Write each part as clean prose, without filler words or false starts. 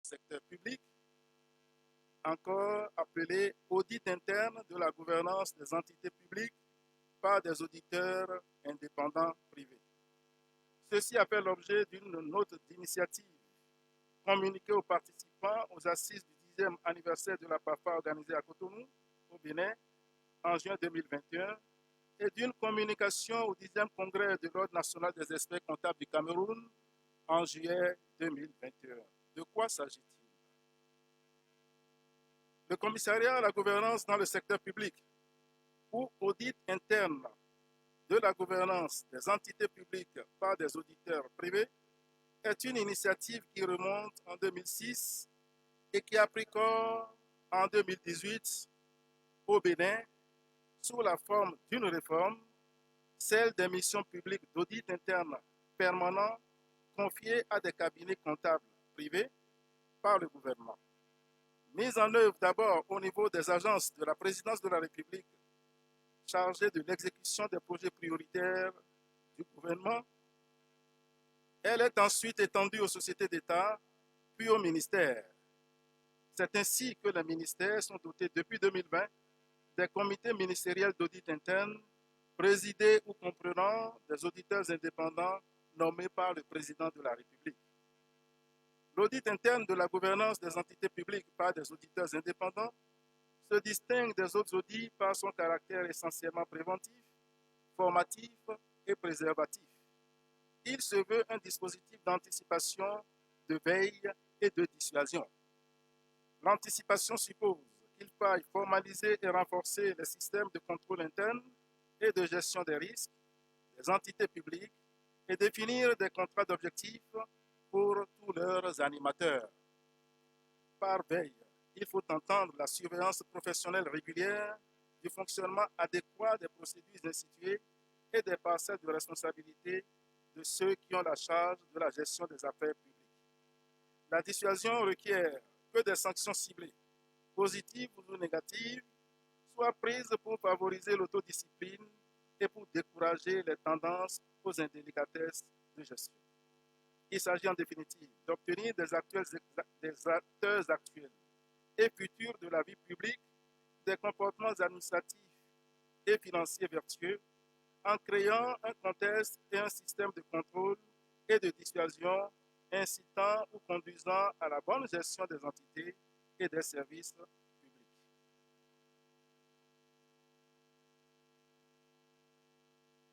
secteur public, encore appelé audit interne de la gouvernance des entités publiques par des auditeurs indépendants privés. Ceci a fait l'objet d'une note d'initiative communiquée aux participants aux assises du 10e anniversaire de la PAFA organisée à Cotonou, au Bénin, en juin 2021, et d'une communication au 10e congrès de l'Ordre national des experts comptables du Cameroun en juillet 2021. De quoi s'agit-il? Le commissariat à la gouvernance dans le secteur public ou audit interne de la gouvernance des entités publiques par des auditeurs privés est une initiative qui remonte en 2006 et qui a pris corps en 2018 au Bénin sous la forme d'une réforme, celle des missions publiques d'audit interne permanent confiées à des cabinets comptables privés par le gouvernement. Mise en œuvre d'abord au niveau des agences de la présidence de la République chargées de l'exécution des projets prioritaires du gouvernement, elle est ensuite étendue aux sociétés d'État, puis aux ministères. C'est ainsi que les ministères sont dotés depuis 2020 des comités ministériels d'audit interne, présidés ou comprenant des auditeurs indépendants nommés par le président de la République. L'audit interne de la gouvernance des entités publiques par des auditeurs indépendants se distingue des autres audits par son caractère essentiellement préventif, formatif et préservatif. Il se veut un dispositif d'anticipation, de veille et de dissuasion. L'anticipation suppose qu'il faille formaliser et renforcer les systèmes de contrôle interne et de gestion des risques des entités publiques et définir des contrats d'objectifs pour tous leurs animateurs. Par veille, il faut entendre la surveillance professionnelle régulière du fonctionnement adéquat des procédures instituées et des parcelles de responsabilité de ceux qui ont la charge de la gestion des affaires publiques. La dissuasion requiert que des sanctions ciblées, positives ou négatives, soient prises pour favoriser l'autodiscipline et pour décourager les tendances aux indélicatesses de gestion. Il s'agit en définitive d'obtenir des acteurs actuels et futurs de la vie publique des comportements administratifs et financiers vertueux en créant un contexte et un système de contrôle et de dissuasion incitant ou conduisant à la bonne gestion des entités et des services publics.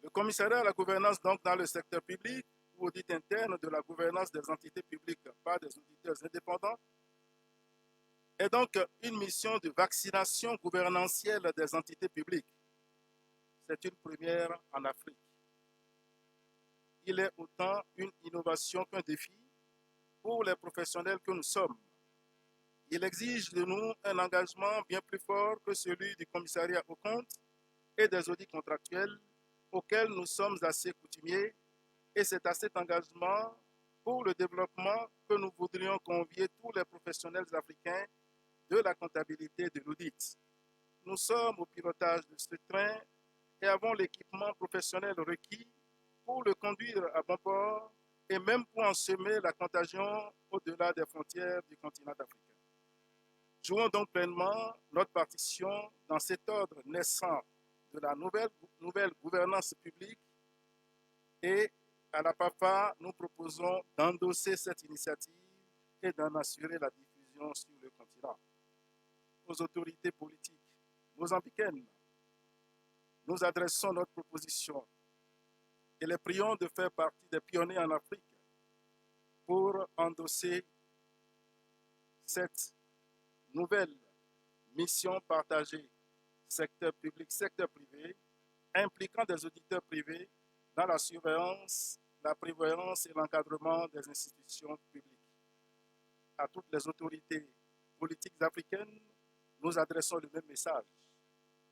Le commissariat à la gouvernance donc dans le secteur public ou audit interne de la gouvernance des entités publiques par des auditeurs indépendants est donc une mission de vaccination gouvernantielle des entités publiques. C'est une première en Afrique. Il est autant une innovation qu'un défi pour les professionnels que nous sommes. Il exige de nous un engagement bien plus fort que celui du commissariat aux comptes et des audits contractuels auxquels nous sommes assez coutumiers, et c'est à cet engagement pour le développement que nous voudrions convier tous les professionnels africains de la comptabilité et de l'audit. Nous sommes au pilotage de ce train et avons l'équipement professionnel requis pour le conduire à bon port et même pour ensemer la contagion au-delà des frontières du continent africain. Jouons donc pleinement notre partition dans cet ordre naissant de la nouvelle gouvernance publique et à la PAFA, nous proposons d'endosser cette initiative et d'en assurer la diffusion sur le continent. Aux autorités politiques mozambicaines, nous adressons notre proposition et les prions de faire partie des pionniers en Afrique pour endosser cette nouvelle mission partagée, secteur public, secteur privé, impliquant des auditeurs privés dans la surveillance, la prévoyance et l'encadrement des institutions publiques. À toutes les autorités politiques africaines, nous adressons le même message.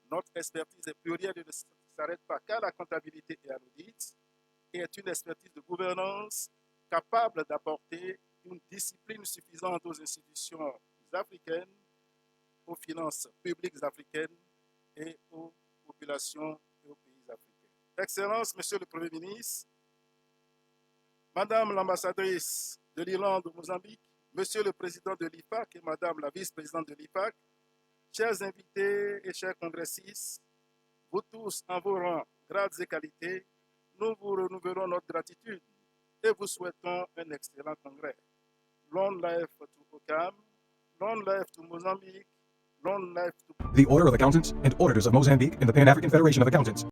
Notre expertise est plurielle et ne s'arrête pas qu'à la comptabilité et à l'audit, et est une expertise de gouvernance capable d'apporter une discipline suffisante aux institutions africaines, aux finances publiques africaines et aux populations et aux pays africains. Excellences, Monsieur le Premier ministre, Madame l'ambassadrice de l'Irlande au Mozambique, Monsieur le Président de l'IFAC et Madame la Vice-Présidente de l'IFAC, chers invités et chers congressistes, vous tous en vos rangs, grades et qualités, nous vous renouvelons notre gratitude et vous souhaitons un excellent congrès. Long life to OCAM, long life to Mozambique, long life to... The Order of Accountants and Auditors of Mozambique and the Pan-African Federation of Accountants